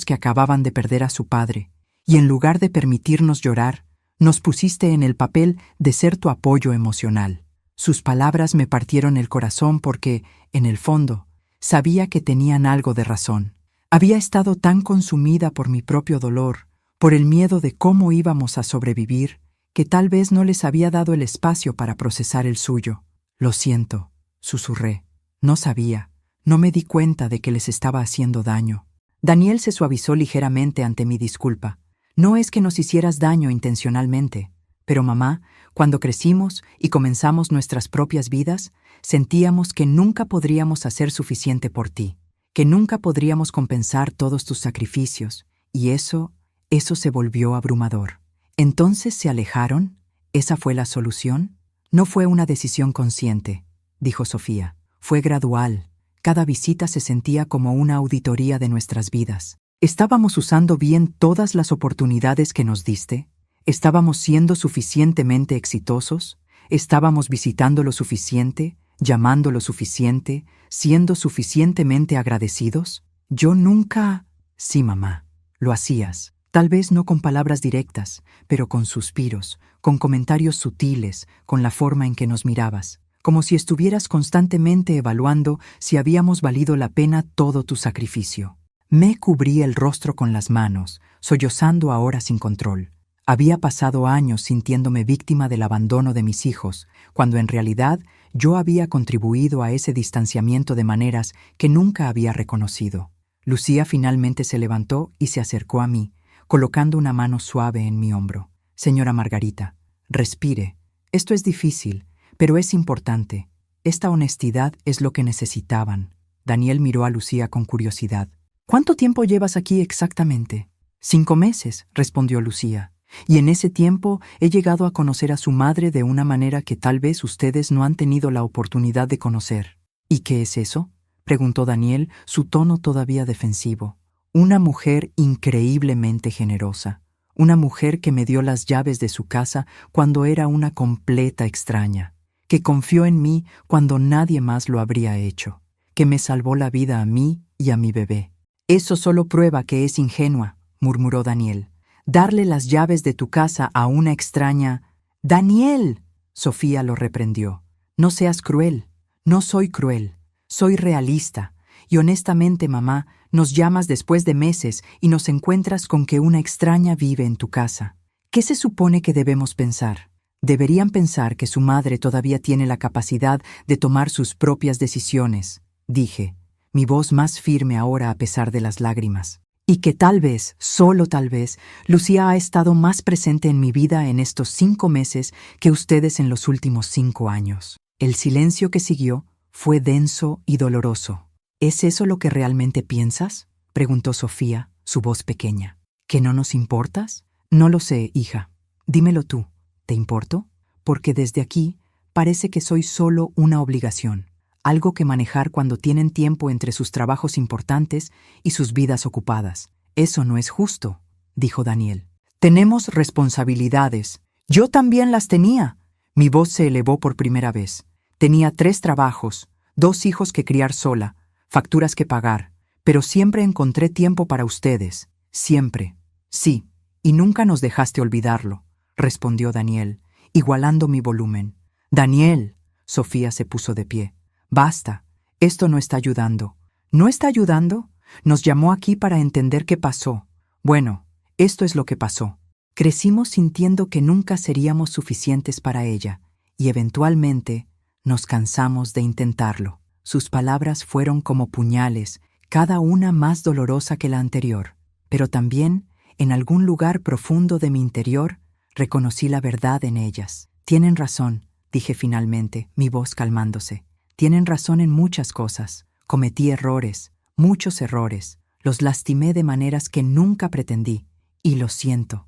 que acababan de perder a su padre, y en lugar de permitirnos llorar, nos pusiste en el papel de ser tu apoyo emocional. Sus palabras me partieron el corazón porque, en el fondo, sabía que tenían algo de razón. Había estado tan consumida por mi propio dolor, por el miedo de cómo íbamos a sobrevivir, que tal vez no les había dado el espacio para procesar el suyo. Lo siento, susurré. No sabía, no me di cuenta de que les estaba haciendo daño. Daniel se suavizó ligeramente ante mi disculpa. No es que nos hicieras daño intencionalmente, pero mamá, cuando crecimos y comenzamos nuestras propias vidas, sentíamos que nunca podríamos hacer suficiente por ti, que nunca podríamos compensar todos tus sacrificios, y eso se volvió abrumador. ¿Entonces se alejaron? ¿Esa fue la solución? No fue una decisión consciente, dijo Sofía. Fue gradual. Cada visita se sentía como una auditoría de nuestras vidas. ¿Estábamos usando bien todas las oportunidades que nos diste? ¿Estábamos siendo suficientemente exitosos? ¿Estábamos visitando lo suficiente, llamando lo suficiente, siendo suficientemente agradecidos? Yo nunca... Sí, mamá, lo hacías. Tal vez no con palabras directas, pero con suspiros, con comentarios sutiles, con la forma en que nos mirabas, como si estuvieras constantemente evaluando si habíamos valido la pena todo tu sacrificio. Me cubrí el rostro con las manos, sollozando ahora sin control. Había pasado años sintiéndome víctima del abandono de mis hijos, cuando en realidad yo había contribuido a ese distanciamiento de maneras que nunca había reconocido. Lucía finalmente se levantó y se acercó a mí, colocando una mano suave en mi hombro. Señora Margarita, respire. Esto es difícil, pero es importante. Esta honestidad es lo que necesitaban. Daniel miró a Lucía con curiosidad. ¿Cuánto tiempo llevas aquí exactamente? 5 meses, respondió Lucía. Y en ese tiempo he llegado a conocer a su madre de una manera que tal vez ustedes no han tenido la oportunidad de conocer. ¿Y qué es eso?, preguntó Daniel, su tono todavía defensivo. Una mujer increíblemente generosa. Una mujer que me dio las llaves de su casa cuando era una completa extraña. Que confió en mí cuando nadie más lo habría hecho. Que me salvó la vida a mí y a mi bebé. Eso solo prueba que es ingenua, murmuró Daniel. Darle las llaves de tu casa a una extraña... ¡Daniel!, Sofía lo reprendió. No seas cruel. No soy cruel. Soy realista. Y honestamente, mamá, nos llamas después de meses y nos encuentras con que una extraña vive en tu casa. ¿Qué se supone que debemos pensar? Deberían pensar que su madre todavía tiene la capacidad de tomar sus propias decisiones, dije, mi voz más firme ahora a pesar de las lágrimas. y que tal vez, solo tal vez, Lucía ha estado más presente en mi vida en estos 5 meses que ustedes en los últimos 5 años. El silencio que siguió fue denso y doloroso. ¿Es eso lo que realmente piensas?, preguntó Sofía, su voz pequeña. ¿Que no nos importas? No lo sé, hija. Dímelo tú. ¿Te importo? Porque desde aquí parece que soy solo una obligación, algo que manejar cuando tienen tiempo entre sus trabajos importantes y sus vidas ocupadas. Eso no es justo, dijo Daniel. Tenemos responsabilidades. Yo también las tenía. Mi voz se elevó por primera vez. Tenía 3 trabajos, 2 hijos que criar sola, facturas que pagar, pero siempre encontré tiempo para ustedes. Siempre. Sí, y nunca nos dejaste olvidarlo, respondió Daniel, igualando mi volumen. Daniel, Sofía se puso de pie. Basta, esto no está ayudando. ¿No está ayudando? Nos llamó aquí para entender qué pasó. Bueno, esto es lo que pasó. Crecimos sintiendo que nunca seríamos suficientes para ella, y eventualmente nos cansamos de intentarlo. Sus palabras fueron como puñales, cada una más dolorosa que la anterior. Pero también, en algún lugar profundo de mi interior, reconocí la verdad en ellas. Tienen razón, dije finalmente, mi voz calmándose. Tienen razón en muchas cosas. Cometí errores, muchos errores. Los lastimé de maneras que nunca pretendí. Y lo siento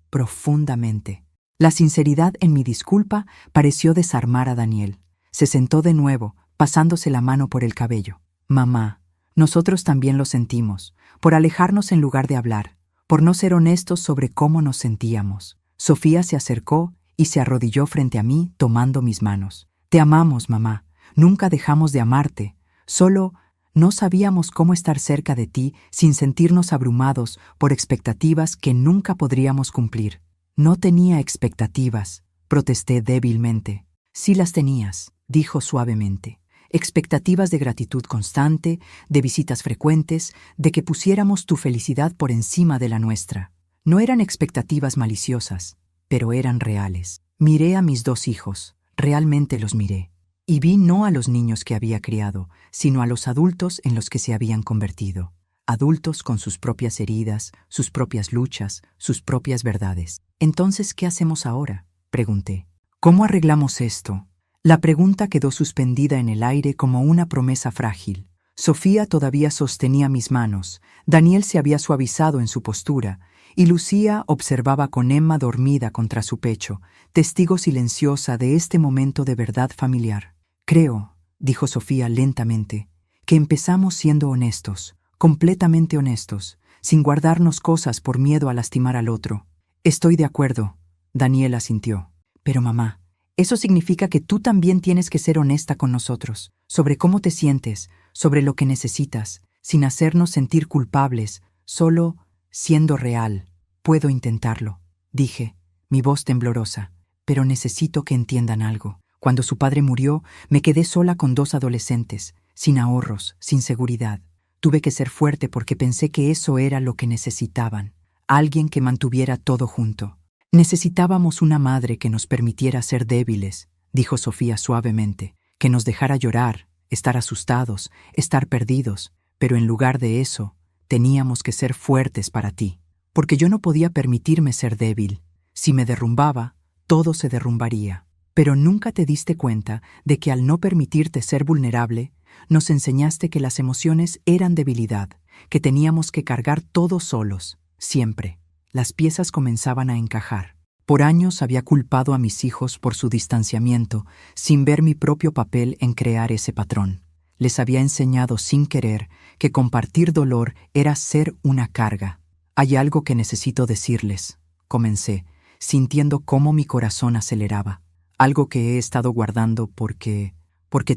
profundamente. La sinceridad en mi disculpa pareció desarmar a Daniel. Se sentó de nuevo, pasándose la mano por el cabello. Mamá, nosotros también lo sentimos, por alejarnos en lugar de hablar, por no ser honestos sobre cómo nos sentíamos. Sofía se acercó y se arrodilló frente a mí, tomando mis manos. Te amamos, mamá. Nunca dejamos de amarte. Solo no sabíamos cómo estar cerca de ti sin sentirnos abrumados por expectativas que nunca podríamos cumplir. No tenía expectativas, protesté débilmente. Sí las tenías, dijo suavemente. Expectativas de gratitud constante, de visitas frecuentes, de que pusiéramos tu felicidad por encima de la nuestra. No eran expectativas maliciosas, pero eran reales. Miré a mis 2 hijos, realmente los miré, y vi no a los niños que había criado, sino a los adultos en los que se habían convertido. Adultos con sus propias heridas, sus propias luchas, sus propias verdades. Entonces, ¿qué hacemos ahora?, pregunté. ¿Cómo arreglamos esto? La pregunta quedó suspendida en el aire como una promesa frágil. Sofía todavía sostenía mis manos, Daniel se había suavizado en su postura, y Lucía observaba con Emma dormida contra su pecho, testigo silenciosa de este momento de verdad familiar. Creo, dijo Sofía lentamente, que empezamos siendo honestos, completamente honestos, sin guardarnos cosas por miedo a lastimar al otro. Estoy de acuerdo, Daniel asintió. Pero mamá, eso significa que tú también tienes que ser honesta con nosotros, sobre cómo te sientes, sobre lo que necesitas, sin hacernos sentir culpables, solo siendo real. Puedo intentarlo, dije, mi voz temblorosa, pero necesito que entiendan algo. Cuando su padre murió, me quedé sola con 2 adolescentes, sin ahorros, sin seguridad. Tuve que ser fuerte porque pensé que eso era lo que necesitaban, alguien que mantuviera todo junto. Necesitábamos una madre que nos permitiera ser débiles, dijo Sofía suavemente, que nos dejara llorar, estar asustados, estar perdidos, pero en lugar de eso, teníamos que ser fuertes para ti, porque yo no podía permitirme ser débil. Si me derrumbaba, todo se derrumbaría. Pero nunca te diste cuenta de que al no permitirte ser vulnerable, nos enseñaste que las emociones eran debilidad, que teníamos que cargar todo solos, siempre. Las piezas comenzaban a encajar. Por años había culpado a mis hijos por su distanciamiento, sin ver mi propio papel en crear ese patrón. Les había enseñado sin querer que compartir dolor era ser una carga. Hay algo que necesito decirles, comencé, sintiendo cómo mi corazón aceleraba. Algo que he estado guardando porque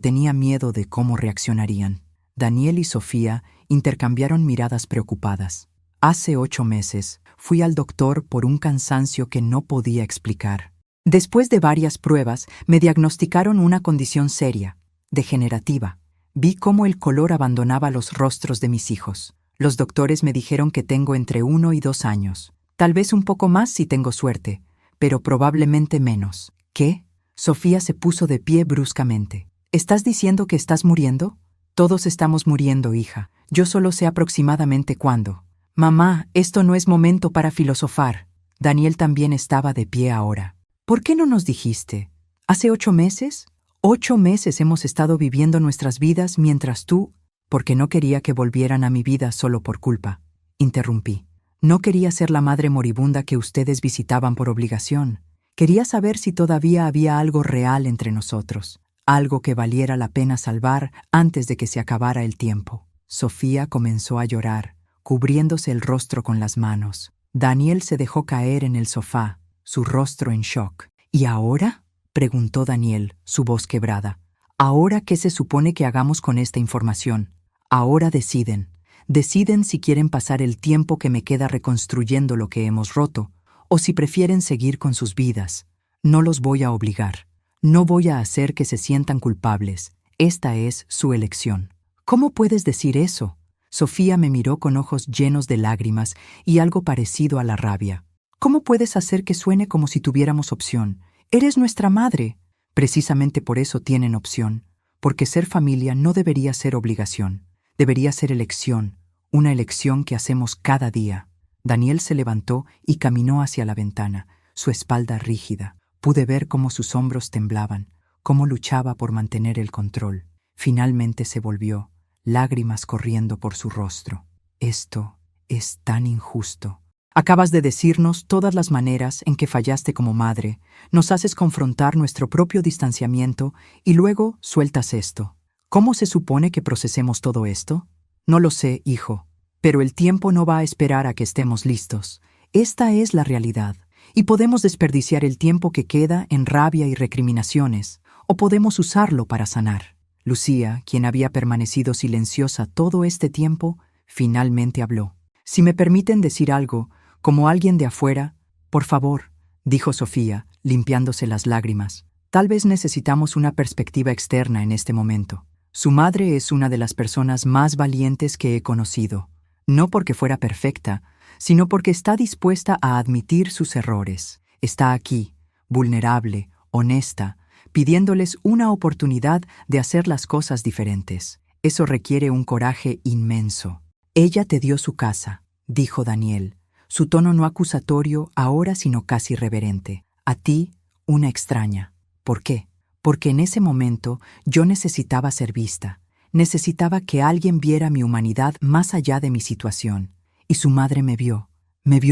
tenía miedo de cómo reaccionarían. Daniel y Sofía intercambiaron miradas preocupadas. Hace 8 meses fui al doctor por un cansancio que no podía explicar. Después de varias pruebas, me diagnosticaron una condición seria, degenerativa. Vi cómo el color abandonaba los rostros de mis hijos. Los doctores me dijeron que tengo entre 1 y 2 años. Tal vez un poco más si tengo suerte, pero probablemente menos. ¿Qué? Sofía se puso de pie bruscamente. ¿Estás diciendo que estás muriendo? Todos estamos muriendo, hija. Yo solo sé aproximadamente cuándo. Mamá, esto no es momento para filosofar. Daniel también estaba de pie ahora. ¿Por qué no nos dijiste? ¿Hace 8 meses? 8 meses hemos estado viviendo nuestras vidas mientras tú... Porque no quería que volvieran a mi vida solo por culpa. Interrumpí. No quería ser la madre moribunda que ustedes visitaban por obligación. Quería saber si todavía había algo real entre nosotros, algo que valiera la pena salvar antes de que se acabara el tiempo. Sofía comenzó a llorar, cubriéndose el rostro con las manos. Daniel se dejó caer en el sofá, su rostro en shock. ¿Y ahora?, preguntó Daniel, su voz quebrada. ¿Ahora qué se supone que hagamos con esta información? Ahora deciden. Deciden si quieren pasar el tiempo que me queda reconstruyendo lo que hemos roto, o si prefieren seguir con sus vidas. No los voy a obligar. No voy a hacer que se sientan culpables. Esta es su elección. ¿Cómo puedes decir eso? Sofía me miró con ojos llenos de lágrimas y algo parecido a la rabia. ¿Cómo puedes hacer que suene como si tuviéramos opción? Eres nuestra madre. Precisamente por eso tienen opción, porque ser familia no debería ser obligación. Debería ser elección, una elección que hacemos cada día. Daniel se levantó y caminó hacia la ventana, su espalda rígida. Pude ver cómo sus hombros temblaban, cómo luchaba por mantener el control. Finalmente se volvió, lágrimas corriendo por su rostro. Esto es tan injusto. Acabas de decirnos todas las maneras en que fallaste como madre, nos haces confrontar nuestro propio distanciamiento y luego sueltas esto. ¿Cómo se supone que procesemos todo esto? No lo sé, hijo, pero el tiempo no va a esperar a que estemos listos. Esta es la realidad, y podemos desperdiciar el tiempo que queda en rabia y recriminaciones, o podemos usarlo para sanar. Lucía, quien había permanecido silenciosa todo este tiempo, finalmente habló. Si me permiten decir algo, como alguien de afuera, por favor, dijo Sofía, limpiándose las lágrimas. Tal vez necesitamos una perspectiva externa en este momento. Su madre es una de las personas más valientes que he conocido, no porque fuera perfecta, sino porque está dispuesta a admitir sus errores. Está aquí, vulnerable, honesta, pidiéndoles una oportunidad de hacer las cosas diferentes. Eso requiere un coraje inmenso. Ella te dio su casa, dijo Daniel, su tono no acusatorio ahora sino casi reverente. A ti, una extraña. ¿Por qué? Porque en ese momento yo necesitaba ser vista. Necesitaba que alguien viera mi humanidad más allá de mi situación. Y su madre me vio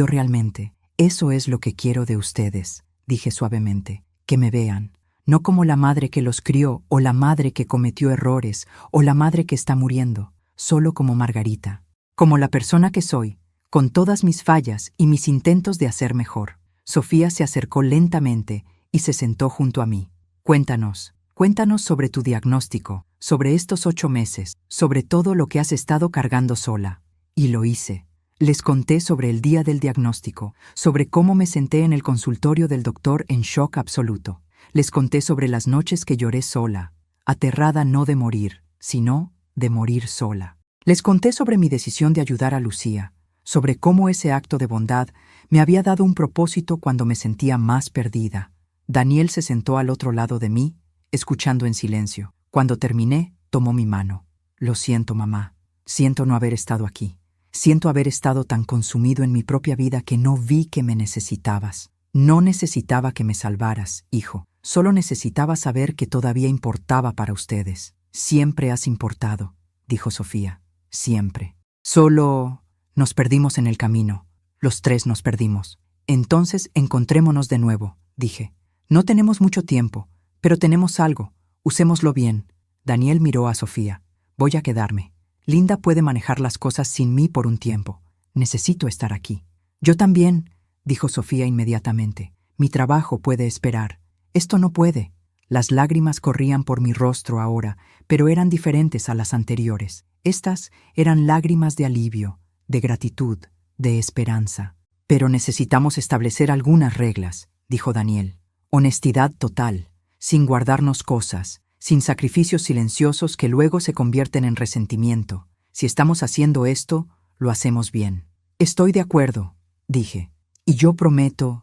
realmente. Eso es lo que quiero de ustedes, dije suavemente, que me vean. No como la madre que los crió, o la madre que cometió errores, o la madre que está muriendo, solo como Margarita. Como la persona que soy, con todas mis fallas y mis intentos de hacer mejor. Sofía se acercó lentamente y se sentó junto a mí. Cuéntanos sobre tu diagnóstico, sobre estos 8 meses, sobre todo lo que has estado cargando sola. Y lo hice. Les conté sobre el día del diagnóstico, sobre cómo me senté en el consultorio del doctor en shock absoluto. Les conté sobre las noches que lloré sola, aterrada no de morir, sino de morir sola. Les conté sobre mi decisión de ayudar a Lucía, sobre cómo ese acto de bondad me había dado un propósito cuando me sentía más perdida. Daniel se sentó al otro lado de mí, escuchando en silencio. Cuando terminé, tomó mi mano. Lo siento, mamá. Siento no haber estado aquí. Siento haber estado tan consumido en mi propia vida que no vi que me necesitabas. No necesitaba que me salvaras, hijo. Solo necesitaba saber que todavía importaba para ustedes. Siempre has importado, dijo Sofía. Siempre. Solo nos perdimos en el camino. Los 3 nos perdimos. Entonces encontrémonos de nuevo, dije. No tenemos mucho tiempo, pero tenemos algo. Usémoslo bien. Daniel miró a Sofía. Voy a quedarme. Linda puede manejar las cosas sin mí por un tiempo. Necesito estar aquí. Yo también, dijo Sofía inmediatamente. Mi trabajo puede esperar. Esto no puede. Las lágrimas corrían por mi rostro ahora, pero eran diferentes a las anteriores. Estas eran lágrimas de alivio, de gratitud, de esperanza. Pero necesitamos establecer algunas reglas, dijo Daniel. Honestidad total, sin guardarnos cosas, sin sacrificios silenciosos que luego se convierten en resentimiento. Si estamos haciendo esto, lo hacemos bien. Estoy de acuerdo, dije. Y yo prometo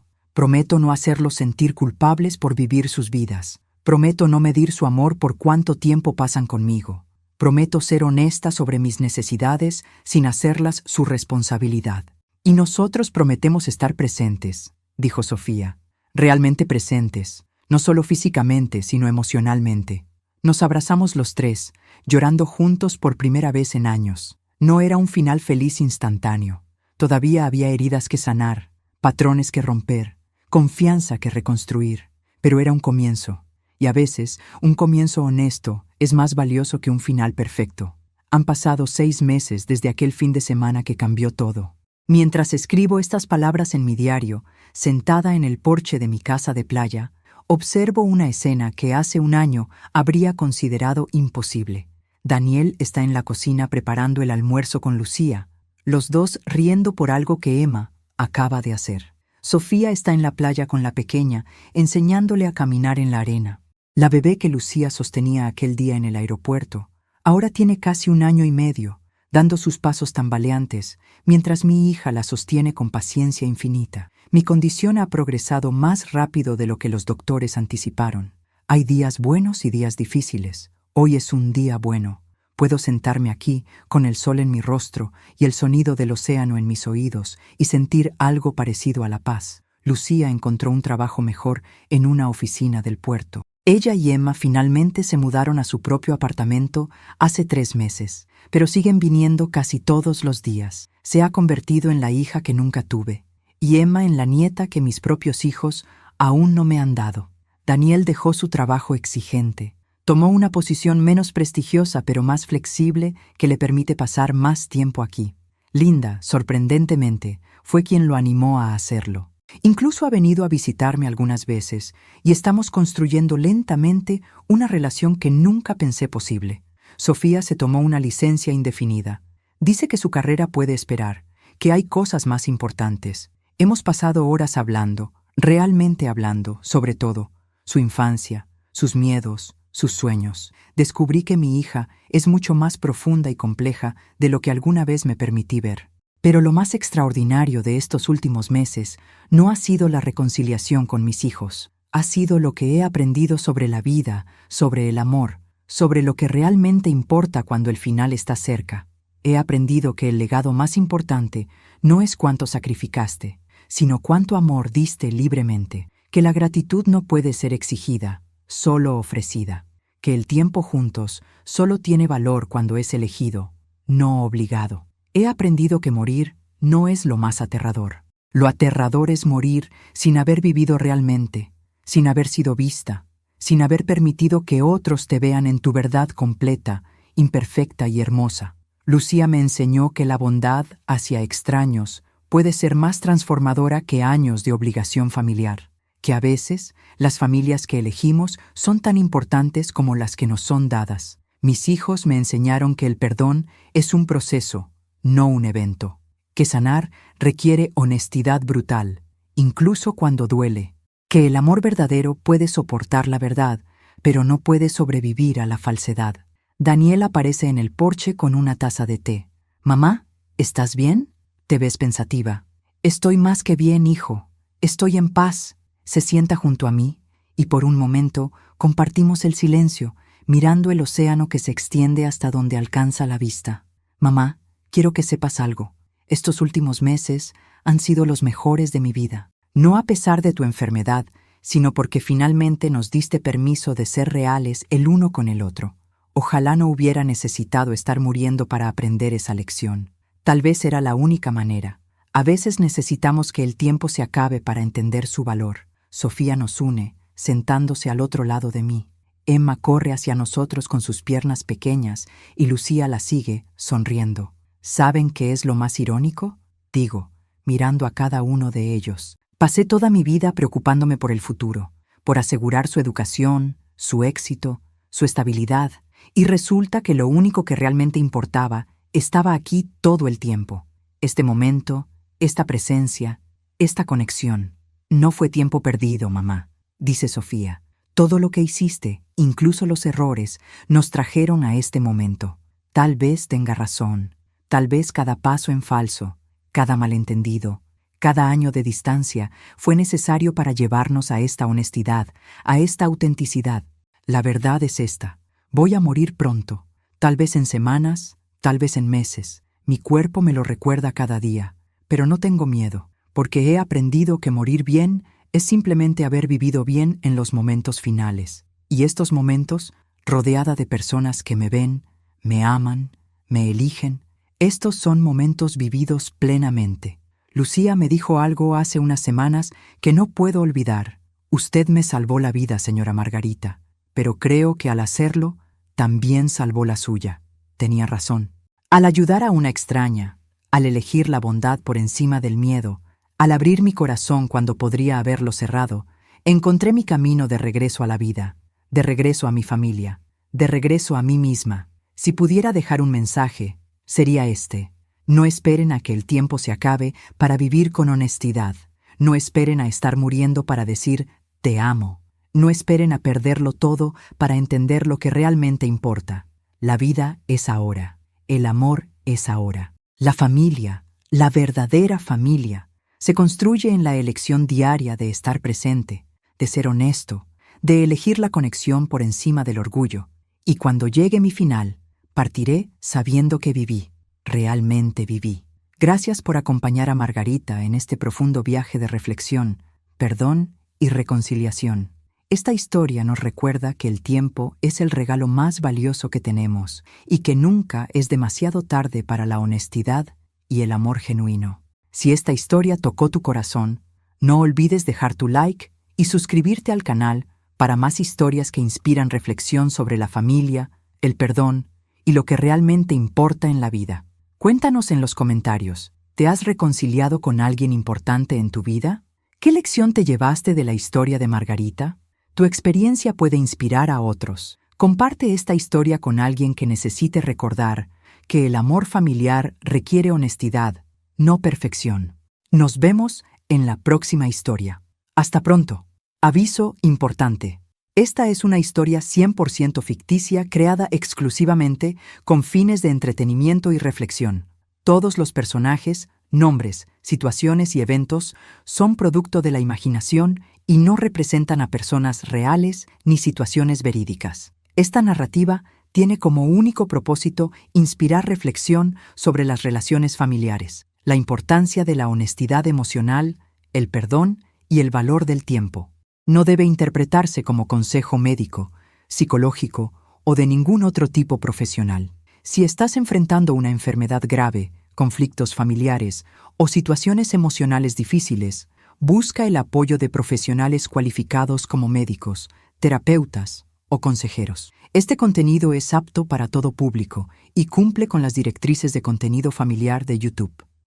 no hacerlos sentir culpables por vivir sus vidas. Prometo no medir su amor por cuánto tiempo pasan conmigo. Prometo ser honesta sobre mis necesidades sin hacerlas su responsabilidad. Y nosotros prometemos estar presentes, dijo Sofía. Realmente presentes, no solo físicamente, sino emocionalmente. Nos abrazamos los tres, llorando juntos por primera vez en años. No era un final feliz instantáneo. Todavía había heridas que sanar, patrones que romper, confianza que reconstruir. Pero era un comienzo. Y a veces, un comienzo honesto es más valioso que un final perfecto. Han pasado 6 meses desde aquel fin de semana que cambió todo. Mientras escribo estas palabras en mi diario, sentada en el porche de mi casa de playa, observo una escena que hace un año habría considerado imposible. Daniel está en la cocina preparando el almuerzo con Lucía, los dos riendo por algo que Emma acaba de hacer. Sofía está en la playa con la pequeña, enseñándole a caminar en la arena. La bebé que Lucía sostenía aquel día en el aeropuerto, ahora tiene casi 1 año y medio, dando sus pasos tambaleantes, mientras mi hija la sostiene con paciencia infinita. Mi condición ha progresado más rápido de lo que los doctores anticiparon. Hay días buenos y días difíciles. Hoy es un día bueno. Puedo sentarme aquí, con el sol en mi rostro y el sonido del océano en mis oídos, y sentir algo parecido a la paz. Lucía encontró un trabajo mejor en una oficina del puerto. Ella y Emma finalmente se mudaron a su propio apartamento hace 3 meses, pero siguen viniendo casi todos los días. Se ha convertido en la hija que nunca tuve, y Emma en la nieta que mis propios hijos aún no me han dado. Daniel dejó su trabajo exigente. Tomó una posición menos prestigiosa pero más flexible que le permite pasar más tiempo aquí. Linda, sorprendentemente, fue quien lo animó a hacerlo. Incluso ha venido a visitarme algunas veces y estamos construyendo lentamente una relación que nunca pensé posible. Sofía se tomó una licencia indefinida. Dice que su carrera puede esperar, que hay cosas más importantes. Hemos pasado horas hablando, realmente hablando, sobre todo, su infancia, sus miedos, sus sueños. Descubrí que mi hija es mucho más profunda y compleja de lo que alguna vez me permití ver. Pero lo más extraordinario de estos últimos meses no ha sido la reconciliación con mis hijos. Ha sido lo que he aprendido sobre la vida, sobre el amor, sobre lo que realmente importa cuando el final está cerca. He aprendido que el legado más importante no es cuánto sacrificaste, sino cuánto amor diste libremente, que la gratitud no puede ser exigida, solo ofrecida, que el tiempo juntos solo tiene valor cuando es elegido, no obligado. He aprendido que morir no es lo más aterrador. Lo aterrador es morir sin haber vivido realmente, sin haber sido vista, sin haber permitido que otros te vean en tu verdad completa, imperfecta y hermosa. Lucía me enseñó que la bondad hacia extraños puede ser más transformadora que años de obligación familiar, que a veces las familias que elegimos son tan importantes como las que nos son dadas. Mis hijos me enseñaron que el perdón es un proceso, no un evento, que sanar requiere honestidad brutal, incluso cuando duele, que el amor verdadero puede soportar la verdad, pero no puede sobrevivir a la falsedad. Daniel aparece en el porche con una taza de té. «Mamá, ¿estás bien?» Te ves pensativa. «Estoy más que bien, hijo. Estoy en paz». Se sienta junto a mí, y por un momento compartimos el silencio, mirando el océano que se extiende hasta donde alcanza la vista. «Mamá, quiero que sepas algo. Estos últimos meses han sido los mejores de mi vida. No a pesar de tu enfermedad, sino porque finalmente nos diste permiso de ser reales el uno con el otro. Ojalá no hubiera necesitado estar muriendo para aprender esa lección. Tal vez era la única manera. A veces necesitamos que el tiempo se acabe para entender su valor». Sofía nos une, sentándose al otro lado de mí. Emma corre hacia nosotros con sus piernas pequeñas y Lucía la sigue, sonriendo. ¿Saben qué es lo más irónico? Digo, mirando a cada uno de ellos. Pasé toda mi vida preocupándome por el futuro, por asegurar su educación, su éxito, su estabilidad, y resulta que lo único que realmente importaba estaba aquí todo el tiempo. Este momento, esta presencia, esta conexión. No fue tiempo perdido, mamá, dice Sofía. Todo lo que hiciste, incluso los errores, nos trajeron a este momento. Tal vez tenga razón. Tal vez cada paso en falso, cada malentendido, cada año de distancia fue necesario para llevarnos a esta honestidad, a esta autenticidad. La verdad es esta. Voy a morir pronto. Tal vez en semanas, tal vez en meses. Mi cuerpo me lo recuerda cada día, pero no tengo miedo, porque he aprendido que morir bien es simplemente haber vivido bien en los momentos finales. Y estos momentos, rodeada de personas que me ven, me aman, me eligen, estos son momentos vividos plenamente. Lucía me dijo algo hace unas semanas que no puedo olvidar. Usted me salvó la vida, señora Margarita, pero creo que al hacerlo, también salvó la suya. Tenía razón. Al ayudar a una extraña, al elegir la bondad por encima del miedo, al abrir mi corazón cuando podría haberlo cerrado, encontré mi camino de regreso a la vida, de regreso a mi familia, de regreso a mí misma. Si pudiera dejar un mensaje, sería este: no esperen a que el tiempo se acabe para vivir con honestidad. No esperen a estar muriendo para decir «te amo». No esperen a perderlo todo para entender lo que realmente importa. La vida es ahora. El amor es ahora. La familia, la verdadera familia, se construye en la elección diaria de estar presente, de ser honesto, de elegir la conexión por encima del orgullo. Y cuando llegue mi final, partiré sabiendo que viví, realmente viví. Gracias por acompañar a Margarita en este profundo viaje de reflexión, perdón y reconciliación. Esta historia nos recuerda que el tiempo es el regalo más valioso que tenemos y que nunca es demasiado tarde para la honestidad y el amor genuino. Si esta historia tocó tu corazón, no olvides dejar tu like y suscribirte al canal para más historias que inspiran reflexión sobre la familia, el perdón y lo que realmente importa en la vida. Cuéntanos en los comentarios, ¿te has reconciliado con alguien importante en tu vida? ¿Qué lección te llevaste de la historia de Margarita? Tu experiencia puede inspirar a otros. Comparte esta historia con alguien que necesite recordar que el amor familiar requiere honestidad, no perfección. Nos vemos en la próxima historia. Hasta pronto. Aviso importante. Esta es una historia 100% ficticia creada exclusivamente con fines de entretenimiento y reflexión. Todos los personajes, nombres, situaciones y eventos son producto de la imaginación y no representan a personas reales ni situaciones verídicas. Esta narrativa tiene como único propósito inspirar reflexión sobre las relaciones familiares, la importancia de la honestidad emocional, el perdón y el valor del tiempo. No debe interpretarse como consejo médico, psicológico o de ningún otro tipo profesional. Si estás enfrentando una enfermedad grave, conflictos familiares o situaciones emocionales difíciles, busca el apoyo de profesionales cualificados como médicos, terapeutas o consejeros. Este contenido es apto para todo público y cumple con las directrices de contenido familiar de YouTube.